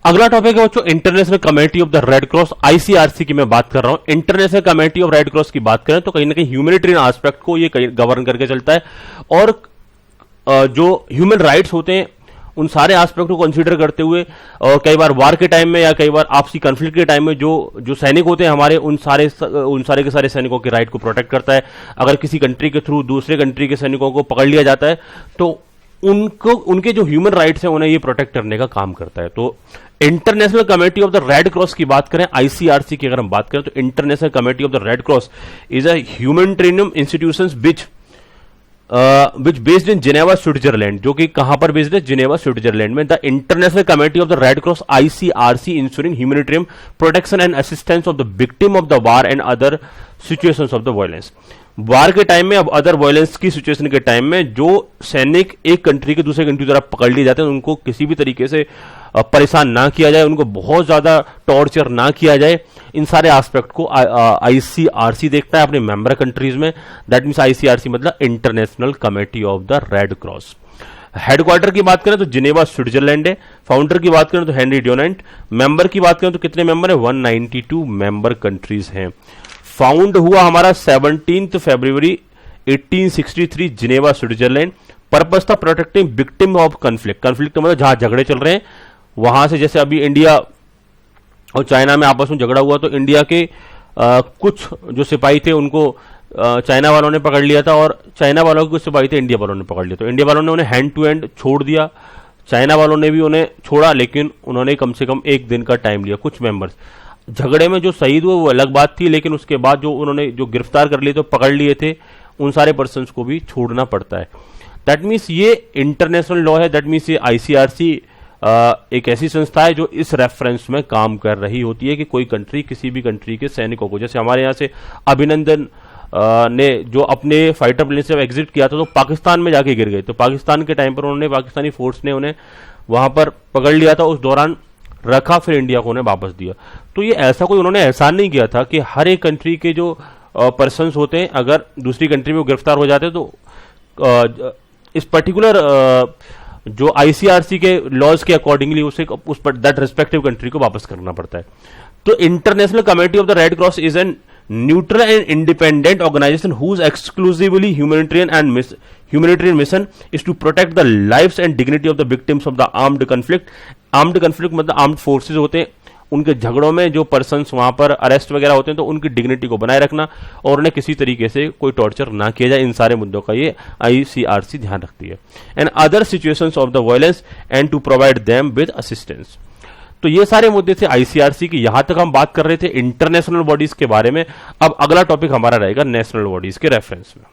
अगला टॉपिक है बच्चों international Committee of the Red Cross, ICRC की मैं बात कर रहा हूं। International Committee of red cross की बात करें तो कहीं ना कहीं ह्यूमैनिटेरियन एस्पेक्ट को ये गवर्न करके चलता है, और जो ह्यूमन राइट्स होते हैं उन सारे एस्पेक्ट को कंसीडर करते हुए, और कई बार वार के टाइम में या कई बार आपसी कॉन्फ्लिक्ट के टाइम में जो सैनिक होते हैं हमारे, उन सारे के सारे सैनिकों के राइट को प्रोटेक्ट करता है। अगर किसी कंट्री के थ्रू दूसरे कंट्री के सैनिकों को पकड़ लिया जाता है तो उनके जो ह्यूमन राइट्स हैं उन्हें ये प्रोटेक्ट करने का काम करता है। तो International Committee of the Red cross की बात करें, आईसीआरसी की अगर हम बात करें, तो International Committee of the Red Cross is a humanitarian institution which based in Geneva, Switzerland, जो कि कहां पर बेस्ड है, जिनेवा स्विट्जरलैंड में। The International Committee of the Red Cross ICRC ensuring humanitarian protection and assistance of the victim of the war and other situations of the violence. War के time में, अब other violence की situation के time में जो सैनिक एक country के दूसरे कंट्री द्वारा पकड़ लिए जाते हैं उनको किसी भी तरीके से परेशान ना किया जाए, उनको बहुत ज्यादा टॉर्चर ना किया जाए, इन सारे एस्पेक्ट को आईसीआरसी देखता है अपने मेंबर कंट्रीज में। दैट मींस आईसीआरसी मतलब international Committee of the Red cross. Headquarter की बात करें तो जिनेवा स्विट्जरलैंड है। फाउंडर की बात करें तो हेनरी ड्यूनेंट। मेंबर की बात करें तो कितने मेंबर है, 192 मेंबर कंट्रीज हैं। फाउंड हुआ हमारा 17 फरवरी 1863 जिनेवा स्विट्जरलैंड। पर्पस था protecting victim of conflict. Conflict मतलब जहां झगड़े चल रहे हैं वहां से, जैसे अभी इंडिया और चाइना में आपस में झगड़ा हुआ तो इंडिया के कुछ जो सिपाही थे उनको चाइना वालों ने पकड़ लिया था, और चाइना वालों के कुछ सिपाही थे इंडिया वालों ने पकड़ लिया। तो इंडिया वालों ने उन्हें हैंड टू हैंड छोड़ दिया, चाइना वालों ने भी उन्हें छोड़ा, लेकिन उन्होंने कम से कम एक दिन का टाइम लिया। कुछ मेंबर्स झगड़े में जो शहीद हुए वो अलग बात थी, लेकिन उसके बाद जो उन्होंने जो गिरफ्तार कर लिए तो पकड़ लिए थे, उन सारे पर्सन को भी छोड़ना पड़ता है। दैट मीन्स ये इंटरनेशनल लॉ है। दैट मीन्स ये आईसीआरसी एक ऐसी संस्था है जो इस रेफरेंस में काम कर रही होती है कि कोई कंट्री किसी भी कंट्री के सैनिकों को, जैसे हमारे यहाँ से अभिनंदन ने जो अपने फाइटर प्लेन से एग्जिट किया था तो पाकिस्तान में जाके गिर गए, तो पाकिस्तान के टाइम पर उन्होंने, पाकिस्तानी फोर्स ने उन्हें वहां पर पकड़ लिया था, उस दौरान रखा, फिर इंडिया को उन्हें वापस दिया। तो ये ऐसा कोई उन्होंने एहसान नहीं किया था कि हर एक कंट्री के जो पर्सन्स होते हैं अगर दूसरी कंट्री में गिरफ्तार हो जाते हैं तो इस पर्टिकुलर जो आईसीआरसी के लॉज के अकॉर्डिंगली उस पर दैट रिस्पेक्टिव कंट्री को वापस करना पड़ता है। तो International Committee of the Red Cross is an neutral and independent organisation whose exclusively humanitarian mission is to protect the lives and dignity of the victims of the armed conflict। Armed conflict मतलब armed forces होते हैं, उनके झगड़ों में जो persons वहां पर arrest वगैरह होते हैं तो उनकी डिग्निटी को बनाए रखना और उन्हें किसी तरीके से कोई टॉर्चर ना किया जाए, इन सारे मुद्दों का ये आईसीआरसी ध्यान रखती है। And other situations of the violence and to provide them with assistance. तो ये सारे मुद्दे थे आईसीआरसी की। यहां तक हम बात कर रहे थे इंटरनेशनल बॉडीज के बारे में। अब अगला टॉपिक हमारा रहेगा नेशनल बॉडीज के रेफरेंस में।